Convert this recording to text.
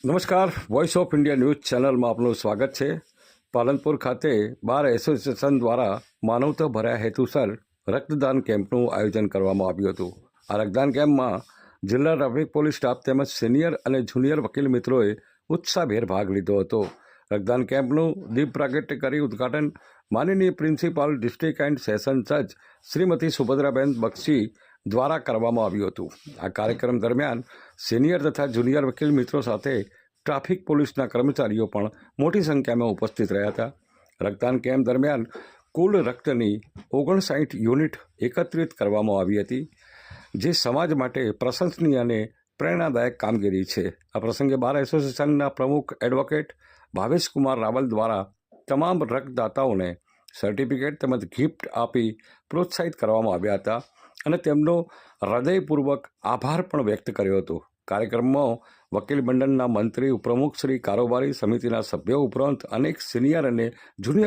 નમસ્કાર, voice of India news ચેનલમાં આપનું સ્વાગત છે. પાલનપુર ખાતે બાર એસોસિએશન દ્વારા માનવતા ભર્યા હેતુસર રક્તદાન કેમ્પનું આયોજન કરવામાં આવ્યું હતું. આ રક્તદાન કેમ્પમાં જિલ્લા ટ્રાફિક પોલીસ સ્ટાફ તેમજ સિનિયર અને જુનિયર વકીલ મિત્રોએ ઉત્સાહભેર ભાગ લીધો હતો. રક્તદાન કેમ્પનું દીપ પ્રાગટ્ય કરી ઉદ્ઘાટન માનનીય પ્રિન્સિપાલ ડિસ્ટ્રિક્ટ એન્ડ સેશન જજ શ્રીમતી સુભદ્રાબેન બક્ષી દ્વારા કરવામાં આવ્યું હતું. આ કાર્યક્રમ દરમિયાન સિનિયર તથા જુનિયર વકીલ મિત્રો સાથે ટ્રાફિક પોલીસના કર્મચારીઓ પણ મોટી સંખ્યામાં ઉપસ્થિત રહ્યા હતા. રક્તદાન કેમ્પ દરમિયાન કુલ રક્તની 59 યુનિટ એકત્રિત કરવામાં આવી હતી, જે સમાજ માટે પ્રશંસનીય અને પ્રેરણાદાયક કામગીરી છે. આ પ્રસંગે બાર એસોસિએશનના પ્રમુખ એડવોકેટ ભાવેશકુમાર રાવલ દ્વારા તમામ રક્તદાતાઓને સર્ટિફિકેટ તેમજ ગિફ્ટ આપી પ્રોત્સાહિત કરવામાં આવ્યા હતા અને તેમનો હૃદયપૂર્વક આભાર પણ વ્યક્ત કર્યો હતો. કાર્યક્રમમાં વકીલ મંડળના મંત્રી, ઉપપ્રમુખ શ્રી, કારોબારી સમિતિના સભ્યો ઉપરાંત અનેક સિનિયર અને જુનિયર